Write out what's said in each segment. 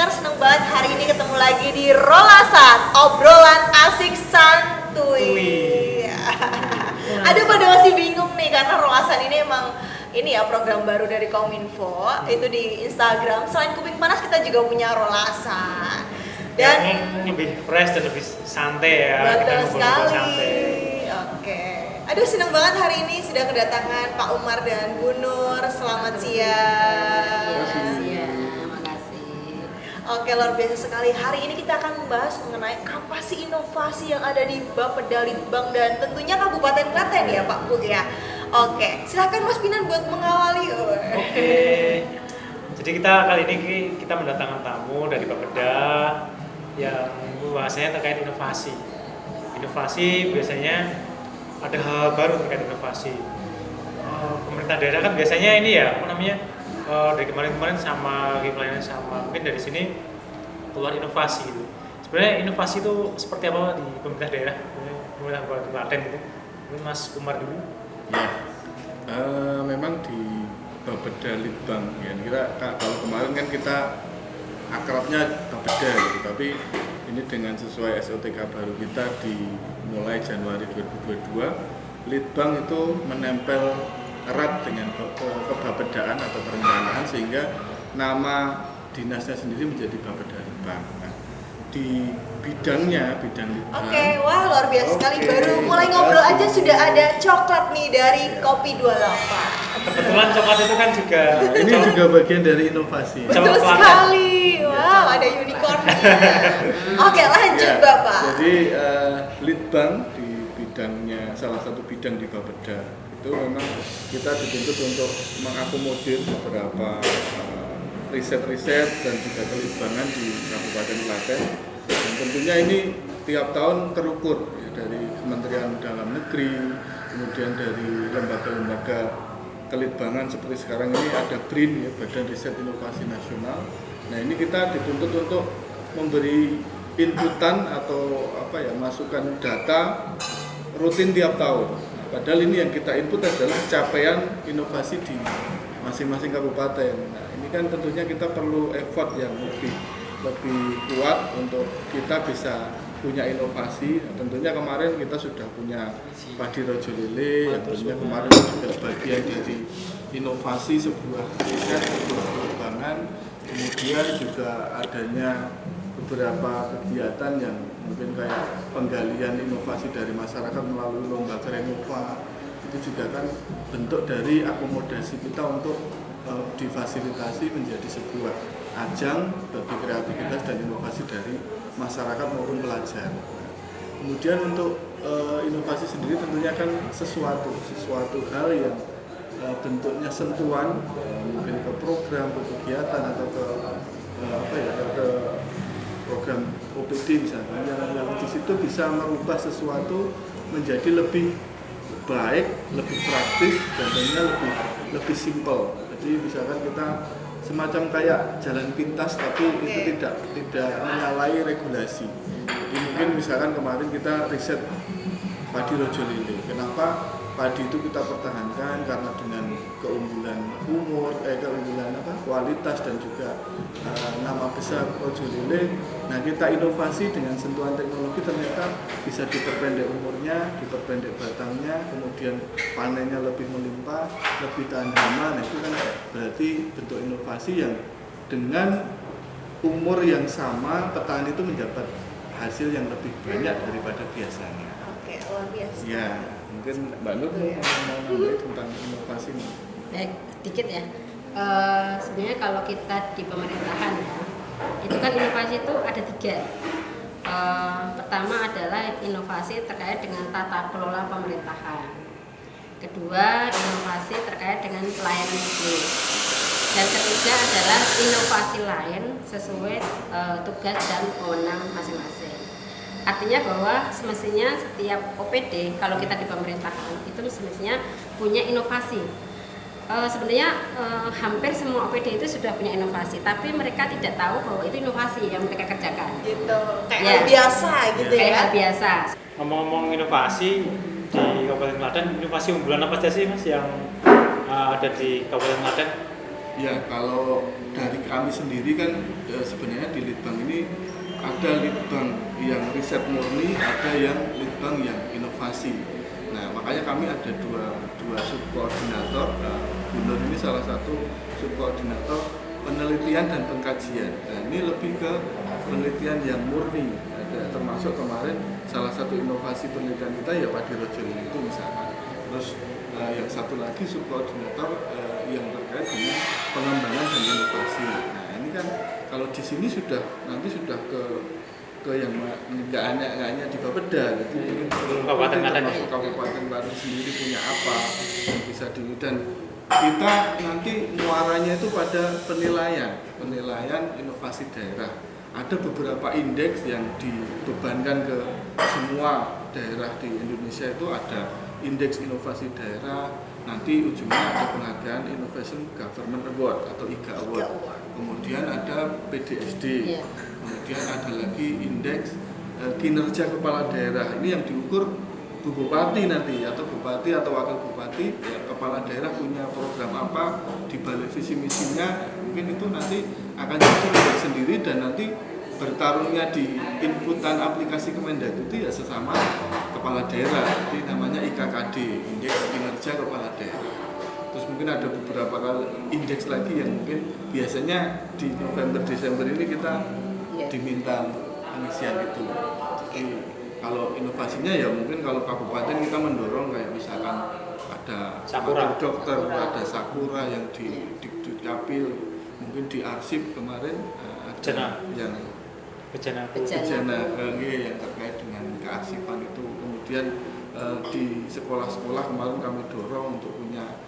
pendengar, seneng banget hari ini ketemu lagi di Rolasan, obrolan asik santuy. Ada pada masih bingung nih karena Rolasan ini emang ini ya program baru dari Kominfo, itu di Instagram. Selain Kuping Panas kita juga punya Rolasan. Dan yang lebih fresh dan lebih santai ya. Betul sekali. Oke. Aduh, seneng banget hari ini sudah kedatangan Pak Umar dan Bu Nur. Selamat siang. Makasih. Oke, luar biasa sekali. Hari ini kita akan membahas mengenai apa sih inovasi yang ada di Bapeda Litbang dan tentunya Kabupaten Klaten ya Pak Bu ya. Oke, silahkan Mas Pinan buat mengawali. Oke. Jadi kita kali ini kita mendatangkan tamu dari Bapeda yang bahasanya terkait inovasi. Inovasi biasanya ada hal baru terkait inovasi. Pemerintah daerah kan biasanya ini ya, apa namanya, dari kemarin-kemarin sama pelayanan sama mungkin dari sini keluar inovasi gitu. Sebenarnya inovasi itu seperti apa di pemerintah daerah? Pemerintah Kabupaten Klaten gitu. Mungkin Mas Umar dulu. Ya, memang di Bapeda Litbang ya. Kalau kemarin kan kita akrabnya Bapeda gitu, tapi ini dengan sesuai SOTK baru kita dimulai Januari 2022, Litbang itu menempel erat dengan kebapedaan atau perencanaan sehingga nama dinasnya sendiri menjadi Bapeda Litbang. Nah, di bidang Litbang. Oke, wah luar biasa sekali. Baru mulai ngobrol aja sudah ada coklat nih dari Kopi 28. Kebetulan coklat itu kan juga Ini juga bagian dari inovasi. Betul Coklat. sekali. Wow, ada unicornnya. Oke, lanjut Ya, Bapak. Jadi Litbang di bidangnya, salah satu bidang di Bapeda itu memang kita dituntut untuk mengakomodir beberapa riset-riset dan juga kelitbangan di Kabupaten Klaten. Dan tentunya ini tiap tahun terukur ya, dari Kementerian Dalam Negeri, kemudian dari lembaga-lembaga kelitbangan seperti sekarang ini ada BRIN ya, Badan Riset Inovasi Nasional. Nah, ini kita dituntut untuk memberi inputan atau masukan data rutin tiap tahun. Padahal ini yang kita input adalah capaian inovasi di masing-masing kabupaten. Nah, ini kan tentunya kita perlu effort yang lebih kuat untuk kita bisa punya inovasi. Nah, tentunya kemarin kita sudah punya Padi Rojo Lele, yang tentunya kemarin juga bagian dari inovasi sebuah riset, sebuah pengembangan. Kemudian juga adanya beberapa kegiatan yang mungkin kayak penggalian inovasi dari masyarakat melalui lomba Renova. Itu juga kan bentuk dari akomodasi kita untuk difasilitasi menjadi sebuah ajang bagi kreativitas dan inovasi dari masyarakat maupun pelajar. Kemudian untuk inovasi sendiri tentunya kan sesuatu hal yang bentuknya sentuhan, mungkin ke program, ke kegiatan atau ke ke program OPD misalnya, yang di situ bisa merubah sesuatu menjadi lebih baik, lebih praktis, dan tentunya lebih simpel. Jadi misalkan kita semacam kayak jalan pintas, tapi itu tidak menyalahi regulasi. Jadi mungkin misalkan kemarin kita riset Padi Rojo Lele. Kenapa padi itu kita pertahankan? Karena dengan keunggulan kualitas dan juga nama besar Rojo Lele. Nah, kita inovasi dengan sentuhan teknologi, ternyata bisa diperpendek umurnya, diperpendek batangnya, kemudian panennya lebih melimpah, lebih tahan hama. Nah, itu kan berarti bentuk inovasi yang dengan umur yang sama petani itu mendapat hasil yang lebih banyak daripada biasanya. Oke, luar biasa. Ya, mungkin Mbak Nur mau nambahin tentang inovasi nih. Baik, dikit ya. Sebenarnya kalau kita di pemerintahan ya, itu kan inovasi itu ada 3. Pertama adalah inovasi terkait dengan tata kelola pemerintahan. Kedua, inovasi terkait dengan pelayanan publik. Dan ketiga adalah inovasi lain sesuai tugas dan wewenang masing-masing. Artinya bahwa semestinya setiap OPD kalau kita di pemerintahan itu semestinya punya inovasi. Sebenarnya hampir semua OPD itu sudah punya inovasi, tapi mereka tidak tahu bahwa itu inovasi yang mereka kerjakan. Gitu, kayak hal biasa gitu ya. Kayak hal biasa. Ngomong-ngomong inovasi di Kabupaten Klaten, inovasi unggulan apa saja sih Mas yang ada di Kabupaten Klaten? Ya, kalau dari kami sendiri kan sebenarnya di Litbang ini ada Litbang yang riset murni, ada yang Litbang yang inovasi. Nah, makanya kami ada dua subkoordinator. Nah, Bu Nur ini salah satu subkoordinator penelitian dan pengkajian. Nah, ini lebih ke penelitian yang murni. Ada, termasuk kemarin salah satu inovasi penelitian kita ya padi-rojol itu misalkan. Terus yang satu lagi subkoordinator yang terkait dengan pengembangan dan inovasi. Nah, ini kan kalau di sini nanti sudah ke yang nggak hanya di Bapeda gitu. Mungkin Kabupaten Klaten. termasuk Kabupaten Klaten sendiri punya apa yang bisa dan kita nanti muaranya itu pada penilaian inovasi daerah. Ada beberapa indeks yang dibebankan ke semua daerah di Indonesia, itu ada indeks inovasi daerah, nanti ujungnya ada penghargaan Innovation Government Award atau IGA Award. Kemudian ada PDSD, kemudian ada lagi indeks kinerja kepala daerah. Ini yang diukur Bu Bupati nanti, atau Bupati atau Wakil Bupati, ya, kepala daerah punya program apa, di balik visi misinya, mungkin itu nanti akan jadi indeks sendiri dan nanti bertarungnya di inputan aplikasi Kemendagri ya sesama kepala daerah, jadi namanya IKKD, indeks kinerja kepala daerah. Terus mungkin ada beberapa kali indeks lagi yang mungkin biasanya di November Desember ini kita diminta pengisian itu. Jadi kalau inovasinya ya mungkin kalau kabupaten kita mendorong kayak misalkan ada Sakura dokter, ada Sakura yang di Dukcapil, mungkin di arsip kemarin ada yang bejana yang terkait dengan kearsipan itu. Kemudian di sekolah-sekolah kemarin kami dorong untuk punya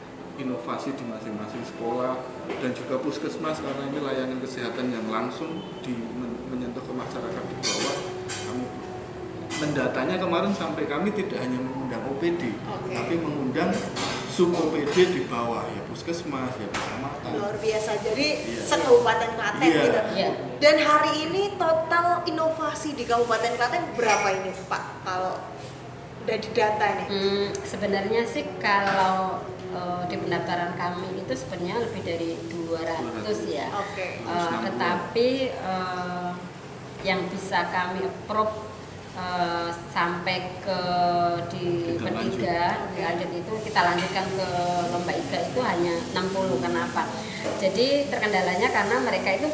inovasi di masing-masing sekolah, dan juga puskesmas karena ini layanan kesehatan yang langsung menyentuh ke masyarakat di bawah. Kami mendatanya kemarin sampai kami tidak hanya mengundang OPD, tapi mengundang sub OPD di bawah, ya puskesmas, ya kecamatan. Luar biasa, jadi sekabupaten Klaten gitu. Dan hari ini total inovasi di Kabupaten Klaten berapa ini Pak, kalau udah di data nih? Sebenarnya sih kalau di pendaftaran kami itu sebenarnya lebih dari 200 ya. Tetapi yang bisa kami approve sampai ke di P3 lanjut itu kita lanjutkan ke lomba IGA itu hanya 60. Kenapa? Jadi terkendalanya karena mereka itu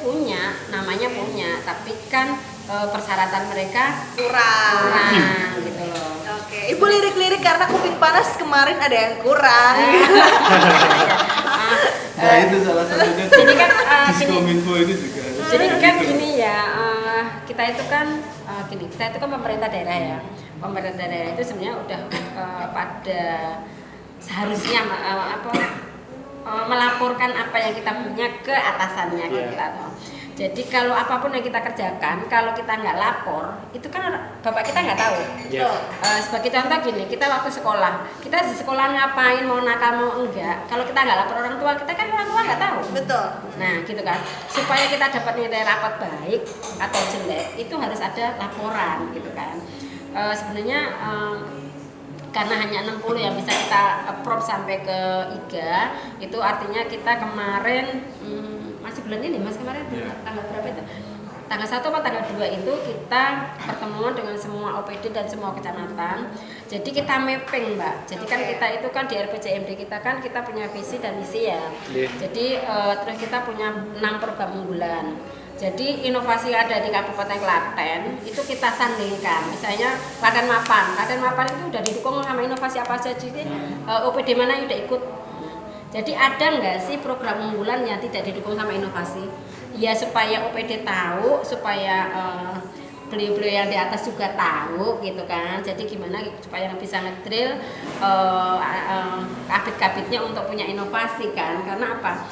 namanya punya, tapi kan persyaratan mereka kurang gitu loh. Ibu lirik-lirik karena kuping panas kemarin ada yang kurang. Nah itu salah satunya. Jadi kan Diskominfo ini juga. Jadi kan gini ya, kita itu kan pemerintah daerah ya. Pemerintah daerah itu sebenarnya udah pada seharusnya melaporkan apa yang kita punya ke atasannya kita. Jadi kalau apapun yang kita kerjakan, kalau kita nggak lapor, itu kan bapak kita nggak tahu. Sebagai contoh gini, kita waktu sekolah, kita di sekolah ngapain, mau nakal mau enggak, kalau kita nggak lapor orang tua, kita kan orang tua nggak tahu. Betul. Nah gitu kan, supaya kita dapat nilai rapat baik atau jelek, itu harus ada laporan gitu kan. Sebenarnya karena hanya 60 yang bisa kita approve sampai ke IGA, itu artinya kita kemarin masih bulan ini mas kemarin tanggal berapa itu? Tanggal 1 atau tanggal 2 itu kita pertemuan dengan semua OPD dan semua kecamatan. Jadi kita mapping mbak. Jadi kan kita itu kan di RPJMD kita kan kita punya visi dan misi ya. Jadi terus kita punya 6 program unggulan. Jadi inovasi ada di Kabupaten Klaten itu kita sandingkan. Misalnya Klaten Mapan itu udah didukung sama inovasi apa saja. Jadi OPD mana yang udah ikut. Jadi ada nggak sih program unggulan yang tidak didukung sama inovasi? Ya supaya OPD tahu, supaya beliau-beliau yang di atas juga tahu gitu kan. Jadi gimana supaya bisa ngedrill kabit-kabitnya untuk punya inovasi kan. Karena apa?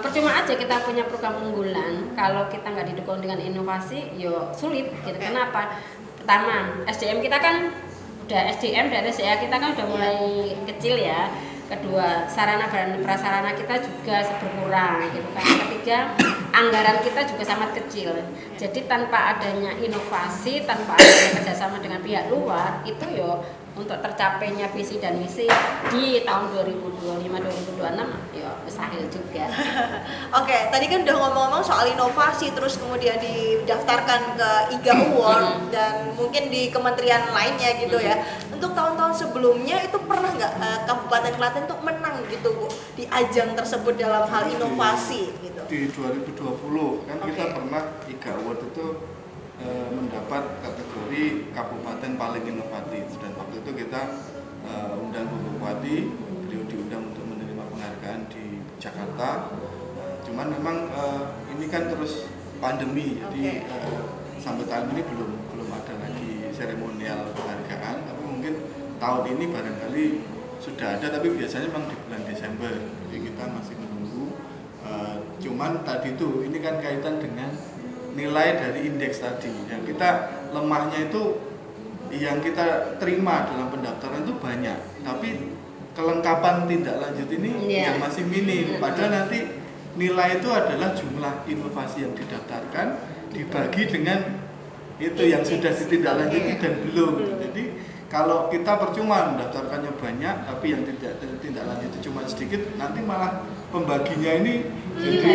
Percuma aja kita punya program unggulan kalau kita nggak didukung dengan inovasi, yo sulit gitu. Kenapa? Pertama, SDM kita kan udah SDM dan SDA kita kan udah mulai kecil ya. Kedua, sarana dan prasarana kita juga berkurang gitu kan. Ketiga, anggaran kita juga sangat kecil. Jadi tanpa adanya inovasi, tanpa adanya kerjasama dengan pihak luar, itu yo untuk tercapainya visi dan misi di tahun 2025-2026 ya mustahil juga. Oke, tadi kan udah ngomong-ngomong soal inovasi, terus kemudian didaftarkan ke IGA Award dan mungkin di kementerian lainnya gitu ya. Untuk tahun-tahun sebelumnya itu pernah nggak Kabupaten Klaten tuh menang gitu Bu di ajang tersebut dalam hal inovasi gitu? Di 2020 kan kita Oke. pernah IGA Award itu mendapat kategori kabupaten paling inovatif, dan waktu itu kita undang Bu Bupati, beliau diundang untuk menerima penghargaan di Jakarta. Cuman memang ini kan terus pandemi, jadi sampai tahun ini belum ada lagi seremonial penghargaan, tapi mungkin tahun ini barangkali sudah ada, tapi biasanya memang di bulan Desember, jadi kita masih menunggu. Cuman tadi itu ini kan kaitan dengan nilai dari indeks tadi, yang kita lemahnya itu yang kita terima dalam pendaftaran itu banyak, tapi kelengkapan tindak lanjut ini yang masih minim. Padahal nanti nilai itu adalah jumlah inovasi yang didaftarkan dibagi dengan itu yang sudah ditindaklanjuti dan belum. Jadi kalau kita percuma mendaftarkannya banyak, tapi yang tidak lanjuti cuma sedikit, nanti malah pembaginya ini jadi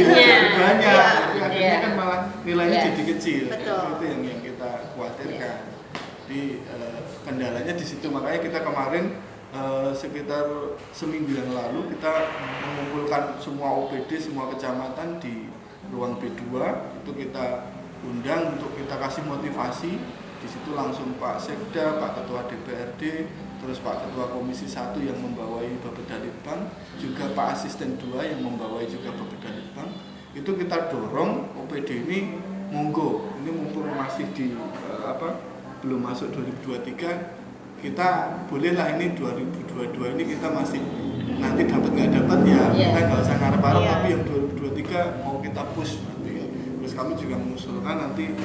banyak. Akhirnya kan malah nilainya jadi kecil. Betul. Itu yang kita khawatirkan. Di kendalanya di situ, makanya kita kemarin sekitar seminggu yang lalu kita mengumpulkan semua OPD, semua kecamatan di ruang B2, itu kita undang untuk kita kasih motivasi. Di situ langsung Pak Sekda, Pak Ketua DPRD, terus Pak Ketua Komisi 1 yang membawai Bapeda Litbang, juga Pak Asisten 2 yang membawai juga Bapeda Litbang. Itu kita dorong OPD ini monggo, ini mumpung masih di belum masuk 2023, kita bolehlah ini 2022 ini kita masih nanti dapat nggak dapat ya, kita nggak usah ngarep-ngarep, tapi yang 2023 mau kita push nanti. Terus kami juga mengusulkan nanti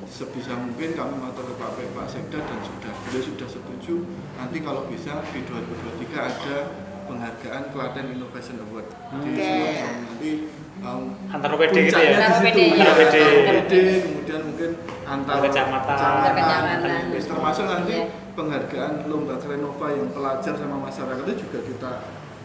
sebisa mungkin kami matur ke Pak Sekda, dan beliau sudah setuju nanti kalau bisa di 2023 ada penghargaan Klaten Innovation Award. Jadi semacam nanti Antar OPD gitu ya? Antar OPD, Antar OPD. kemudian mungkin antar kecamatan. termasuk nanti penghargaan lomba Krenova yang pelajar sama masyarakat itu juga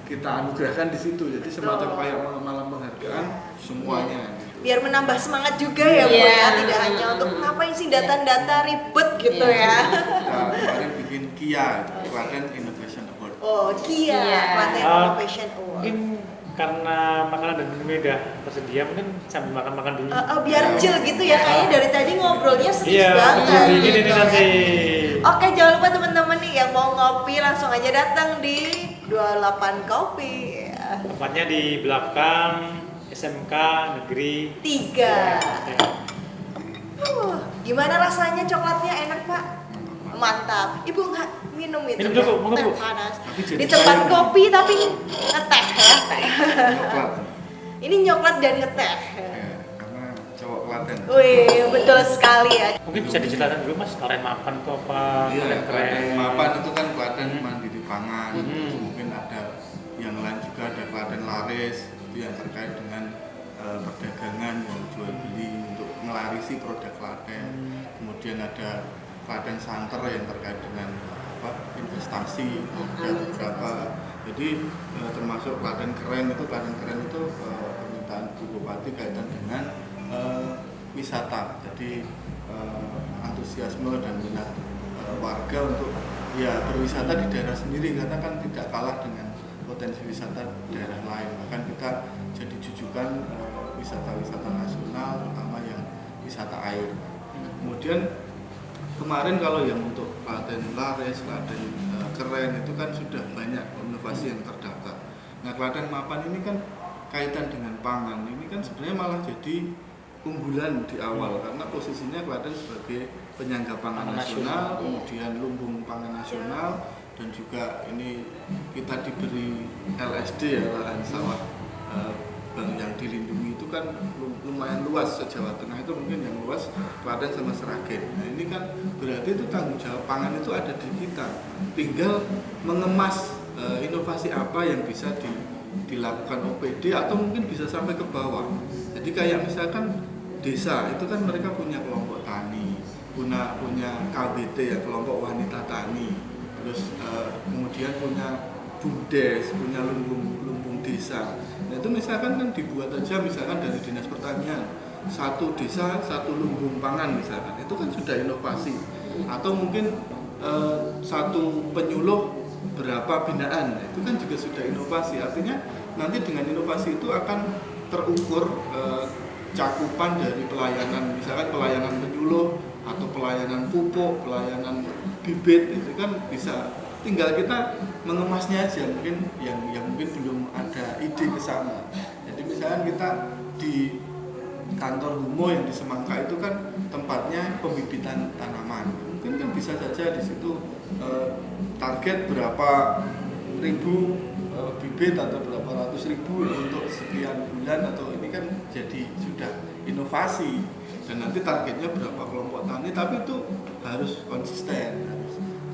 kita anugerahkan di situ. Jadi semacam kayak malam penghargaan semuanya. Biar menambah semangat juga ya Bu ya, tidak hanya untuk ngapain sih data-data ribet gitu ya. Kita kemarin bikin KIA, Klaten Innovation Award. Oh, KIA, Klaten Innovation Award. Mungkin karena makanan dan minum udah tersedia, mungkin sambil makan-makan dulu. Biar chill gitu ya, kayaknya dari tadi ngobrolnya serius Iya, banget. dingin ini gitu. nanti. Oke, jangan lupa teman-teman nih yang mau ngopi langsung aja datang di 28 Coffee. Tempatnya di belakang SMK Negeri 3. Gimana rasanya coklatnya, enak Pak? Mantap. Ibu nggak minum itu? Minum dulu, mau teh Bu. panas. Tapi jadi Di tempat sayang. kopi tapi ngeteh ya. Coklat. Ini nyoklat dan ngeteh. Ya, karena cowok Klaten. Wih, betul sekali ya. Mungkin bisa diceritakan dulu Mas, kalian makan kok apa? Iya, Kalian Klaten mapan itu kan Klaten mandiri pangan. Mhm. Terus mungkin ada yang lain juga, ada Klaten laris, itu yang terkait dengan perdagangan yang jual beli untuk melarisi produk Klaten. Kemudian ada Klaten santer yang terkait dengan investasi, dan beberapa. Jadi termasuk Klaten keren itu permintaan Bu Bupati kaitan dengan wisata. Jadi antusiasme dan minat warga untuk berwisata di daerah sendiri, karena kan tidak kalah dengan potensi wisata daerah lain. Bahkan kita jadi jujukan wisata-wisata nasional, terutama yang wisata air. Kemudian kemarin kalau yang untuk Klaten laris, Klaten keren itu kan sudah banyak inovasi yang terdaftar. Nah, Klaten mapan ini kan kaitan dengan pangan, ini kan sebenarnya malah jadi unggulan di awal, karena posisinya Klaten sebagai penyangga pangan nasional, kemudian lumbung pangan nasional, dan juga ini kita diberi LSD ya, lahan sawah yang dilindungi itu kan lumayan luas, se-Jawa Tengah itu mungkin yang luas Klaten sama Sragen. Nah, ini kan berarti itu tanggung jawab pangan itu ada di kita, tinggal mengemas inovasi apa yang bisa dilakukan OPD atau mungkin bisa sampai ke bawah. Jadi kayak misalkan desa itu kan mereka punya kelompok tani, punya KBT ya, kelompok wanita tani. terus kemudian punya BUMDes, punya lumbung desa. Nah itu misalkan kan dibuat aja misalkan dari Dinas Pertanian, satu desa satu lumbung pangan misalkan, itu kan sudah inovasi. Atau mungkin satu penyuluh berapa binaan, itu kan juga sudah inovasi. Artinya nanti dengan inovasi itu akan terukur cakupan dari pelayanan, misalkan pelayanan penyuluh atau pelayanan pupuk, pelayanan bibit, itu kan bisa. Tinggal kita mengemasnya aja, mungkin yang mungkin belum ada ide ke sana. Jadi misalkan kita di kantor Humo yang di Semangka itu kan tempatnya pembibitan tanaman. Mungkin kan bisa saja di situ target berapa ribu bibit atau berapa ratus ribu untuk sekian bulan, atau ini kan jadi sudah inovasi. Dan nanti targetnya berapa kelompok tani, tapi itu harus konsisten,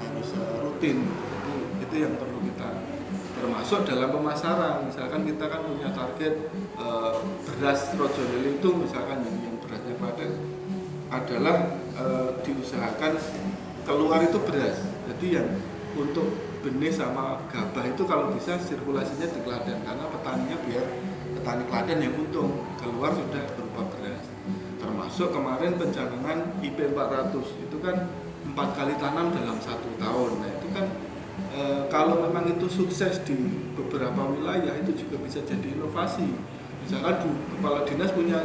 harus rutin. Itu yang perlu kita, termasuk dalam pemasaran. Misalkan kita kan punya target beras Rojo Lili itu misalkan yang berasnya Klaten adalah diusahakan keluar itu beras. Jadi yang untuk benih sama gabah itu kalau bisa sirkulasinya di Klaten, karena petaninya biar petani Klaten yang untung, keluar sudah berupa beras. Termasuk kemarin pencanangan IP 400 itu kan 4 kali tanam dalam 1 tahun. Nah itu kan kalau memang itu sukses di beberapa wilayah, itu juga bisa jadi inovasi. Misalkan kepala dinas punya,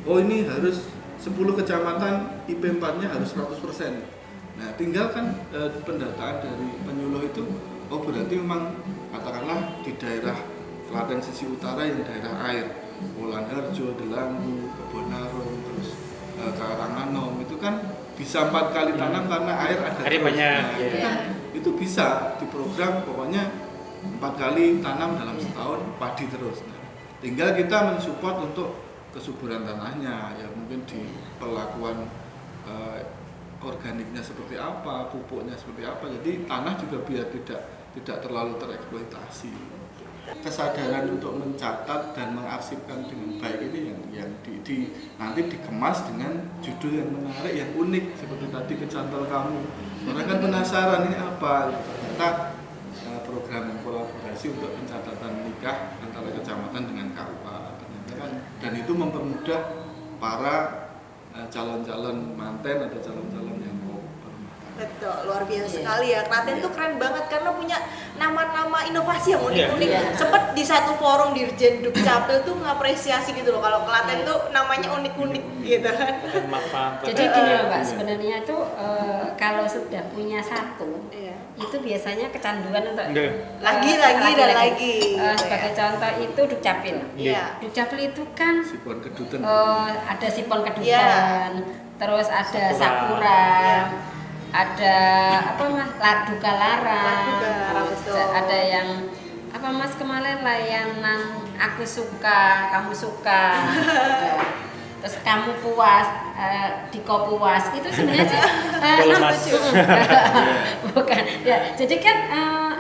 oh ini harus 10 kecamatan IP 4-nya harus 100%. Nah tinggal kan pendataan dari penyuluh itu, oh berarti memang katakanlah di daerah Klaten sisi utara yang daerah air, Wulan Harjo, Delanggu, Kebonaron, terus Karanganom, itu kan bisa 4 kali tanam karena air ada terus. Banyak. Nah, itu bisa diprogram, pokoknya 4 kali tanam dalam setahun, padi terus. Nah, tinggal kita mensupport untuk kesuburan tanahnya, ya mungkin di perlakuan organiknya seperti apa, pupuknya seperti apa, jadi tanah juga biar tidak terlalu tereksploitasi. Kesadaran untuk mencatat dan mengarsipkan dengan baik ini yang nanti dikemas dengan judul yang menarik, yang unik, seperti tadi Kecantol Kamu. Orang kan penasaran ini apa, ternyata program kolaborasi untuk pencatatan nikah antara kecamatan dengan KUA, ternyata kan, dan itu mempermudah para calon-calon manten atau calon-calon yang mau berumah. Betul, luar biasa sekali ya. Klaten tuh keren banget karena punya nama-nama inovasi yang unik-unik. Sempet di satu forum Dirjen Dukcapil tuh ngapresiasi gitu loh, kalau Klaten tuh namanya unik-unik gitu kan. Jadi gini loh Mbak, sebenarnya tuh kalau sudah punya satu, itu biasanya kecanduan untuk lagi. Sebagai contoh itu Dukcapil. Dukcapil itu kan Sipon Kedutan. ada Sipon Kedutan, terus ada Sakura, ada apa Mas, Ladu Kalara, ada yang apa Mas kemarin layanan Aku Suka, Kamu Suka. Terus Kamu Puas, Diko Puas, itu sebenarnya sih bukan ya. Jadi kan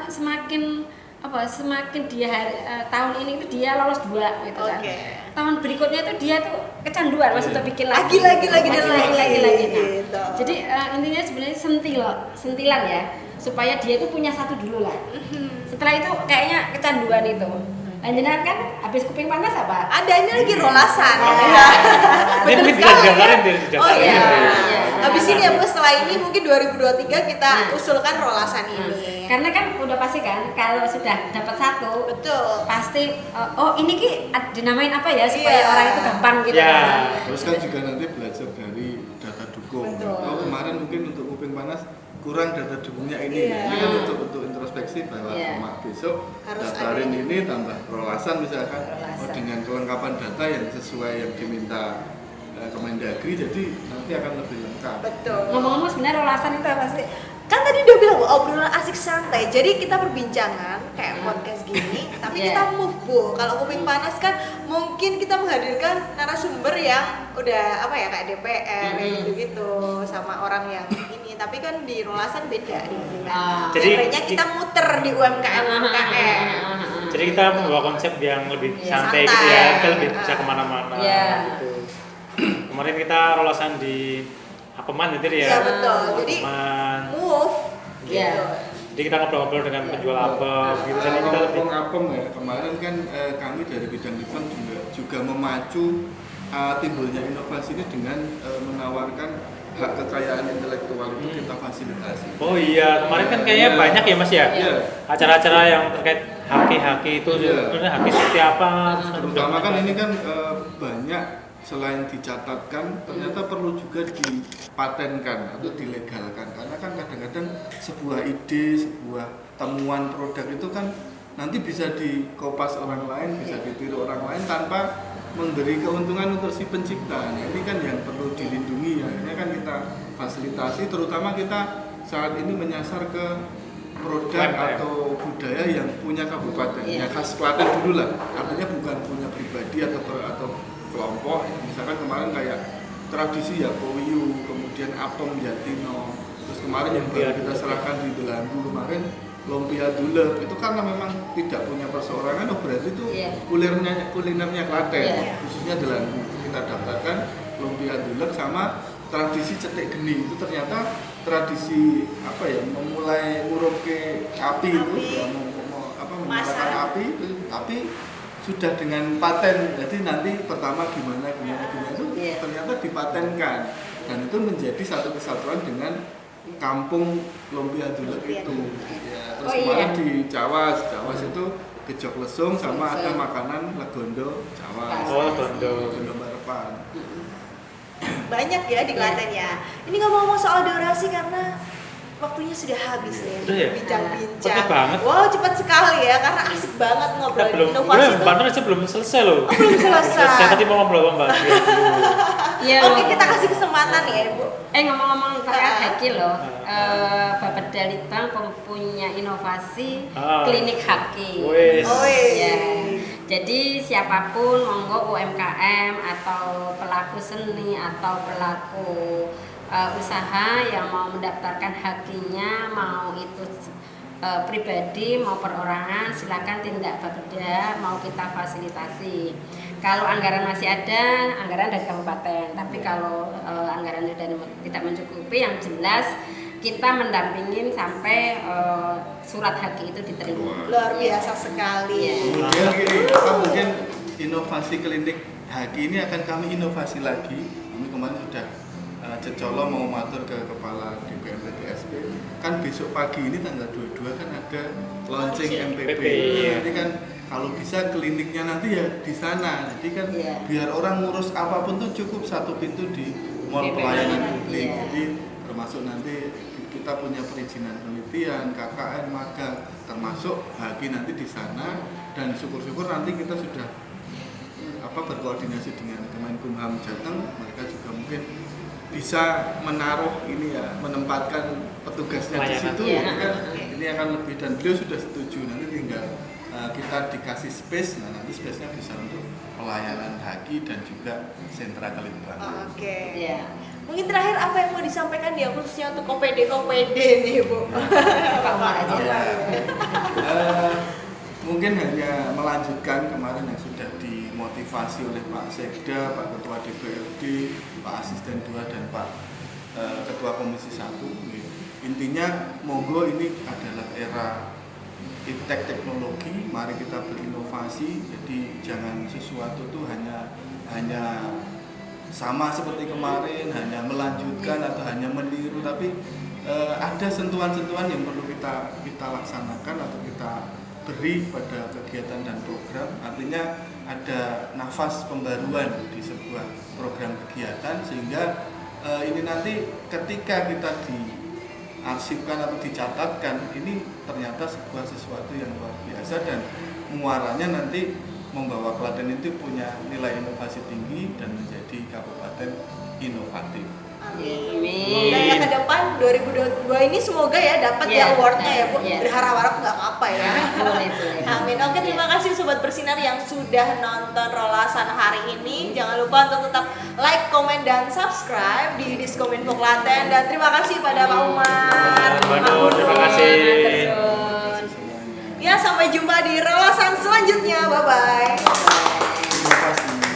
semakin dia tahun ini itu dia lolos 2 gitu kan. Tahun berikutnya itu dia tuh kecanduan, maksudnya bikin lagi. Nah, jadi intinya sebenarnya sentilan ya, supaya dia itu punya satu dulu lah. Setelah itu kayaknya kecanduan itu. Lanjutan kan habis kuping panas apa? Ada ini lagi rolasan. Betul sekali. Oh iya. Habis ini ya Bu, setelah ini mungkin 2023 kita usulkan rolasan ini. Karena kan udah pasti kan kalau sudah dapat satu, betul. Pasti oh ini ki dinamain apa ya supaya orang itu gampang gitu kan. Terus kan juga nanti belajar dari data dukung. Oh kemarin mungkin untuk kuping panas kurang data dukungnya ini. Ini kan untuk introspeksi bahwa besok harus daftarin ini tambah rolasan misalkan dengan kelengkapan data yang sesuai yang diminta Kemendagri, jadi nanti akan lebih lengkap. Betul. Ngomong-ngomong sebenarnya rolasan itu apa sih? Kan tadi udah bilang obrolan asik santai. Jadi kita perbincangan kayak podcast gini, tapi kita move Bu. Kalau kuping panas kan mungkin kita menghadirkan narasumber yang udah apa ya kayak DPR gitu sama orang yang ini. Tapi kan di rolasan beda Jadi kita muter di UMKM. Jadi kita membawa konsep yang lebih santai gitu ya, kita lebih bisa kemana-mana gitu. Kemarin kita rolasan di Apeman gitu ya. Iya betul. Jadi Apeman. move gitu. Jadi kita ngobrol-ngobrol dengan penjual apem gitu. Jadi kita lebih Ngomong apem ya, kemarin kan kami dari bidang event juga memacu timbulnya inovasi ini dengan menawarkan hak kekayaan intelektual itu kita fasilitasi. Oh iya, kemarin kan kayaknya Iya. banyak ya Mas ya? Iya. Acara-acara yang terkait haki-haki itu Iya. sebenarnya haki seperti apa? Terutama kan ini kan banyak selain dicatatkan ternyata perlu juga dipatenkan atau dilegalkan, karena kan kadang-kadang sebuah ide, sebuah temuan produk itu kan nanti bisa dikopas orang lain, bisa ditiru orang lain tanpa memberi keuntungan untuk si pencipta. Nah, ini kan yang perlu dilindungi ya. Ini kan kita fasilitasi, terutama kita saat ini menyasar ke produk atau budaya yang punya kabupaten, yang khas Klaten dulu lah. Artinya bukan punya pribadi atau kelompok. Misalkan kemarin kayak tradisi ya Powiu, kemudian apem Jatino, terus kemarin yang baru kita serahkan di Delanggu kemarin Lumpia Dulek, itu karena memang tidak punya perseorangan, oh berarti itu kulinernya Klaten, khususnya Delanggu. Kita daftarkan Lumpia Dulek sama tradisi cetek geni, itu ternyata tradisi apa ya, memulai nguruke api itu ya, menyalakan api itu, tapi sudah dengan paten. Jadi nanti pertama gimana itu ternyata dipatenkan, dan itu menjadi satu kesatuan dengan kampung Lumpia Dulek itu. Ya, terus kemarin di Jawas itu gejok lesung sama ada makanan legondo Jawas. Oh, legondo Barepan. Banyak ya di Klaten ya. Ini ngomong-ngomong soal durasi karena waktunya sudah habis nih. Udah ya? Bincang-bincang. Cepet banget. Wow, cepat sekali ya karena asik banget Kita ngobrolin belum, inovasi itu. Banter aja belum selesai loh. Belum selesai. Saya tadi mau ngobrol sama Mbak Dia dulu. Iya. Oke, kita kasih kesempatan ya, Ibu. Ngomong-ngomong terkait haki loh, Bapeda Litbang punya inovasi klinik haki. Wes. Ya. Jadi siapapun monggo UMKM atau pelaku seni atau pelaku usaha yang mau mendaftarkan hakinya, mau itu pribadi mau perorangan, silakan tindak Bapeda, mau kita fasilitasi. Kalau anggaran masih ada, anggaran dari kabupaten. Tapi kalau anggaran sudah tidak mencukupi, yang jelas kita mendampingin sampai surat haki itu diterima. Luar biasa sekali. Kemudian gini, mungkin inovasi klinik haki ini akan kami inovasi lagi. Kami kemarin sudah cecolo mau matur ke kepala DPRD TSP. Kan besok pagi ini tanggal 22 kan ada launching MPP. Nanti kan kalau bisa kliniknya nanti ya di sana. Jadi kan biar orang ngurus apapun tuh cukup satu pintu di mall pelayanan publik. Jadi termasuk nanti kita punya perizinan penelitian, KKN, magang, termasuk haki nanti di sana, dan syukur-syukur nanti kita sudah berkoordinasi dengan Kemenkumham Jateng, mereka juga mungkin bisa menaruh ini ya, menempatkan petugasnya di situ. Ini akan lebih, dan beliau sudah setuju, nanti tinggal kita dikasih space, nah nanti space-nya bisa untuk pelayanan haki dan juga sentra kelibang. Oke. Mungkin terakhir apa yang mau disampaikan dia khususnya untuk OPD nih, Bu? Pak Umar aja. Mungkin hanya melanjutkan kemarin yang sudah dimotivasi oleh Pak Sekda, Pak Ketua DPRD, Pak Asisten 2 dan Pak Ketua Komisi 1. Intinya monggo ini adalah era iptek teknologi, mari kita berinovasi. Jadi jangan sesuatu tuh hanya sama seperti kemarin, hanya melanjutkan atau hanya meniru, tapi ada sentuhan-sentuhan yang perlu kita laksanakan atau kita beri pada kegiatan dan program. Artinya ada nafas pembaruan di sebuah program kegiatan, sehingga ini nanti ketika kita diarsipkan atau dicatatkan, ini ternyata sesuatu yang luar biasa, dan muaranya nanti membawa Klaten itu punya nilai inovasi tinggi dan menjadi kabupaten inovatif. Amin. Semoga ya ke depan 2022 ini semoga ya dapat ya awardnya ya, Bu. Berharap nggak apa-apa ya. Amin. Oke, terima kasih Sobat Bersinar yang sudah nonton Rolasan hari ini. Jangan lupa untuk tetap like, komen, dan subscribe di Diskominfo Klaten. Dan terima kasih pada Pak Umar. Terima kasih. Ya, sampai jumpa di Rolasan selanjutnya. Bye-bye. Terima kasih.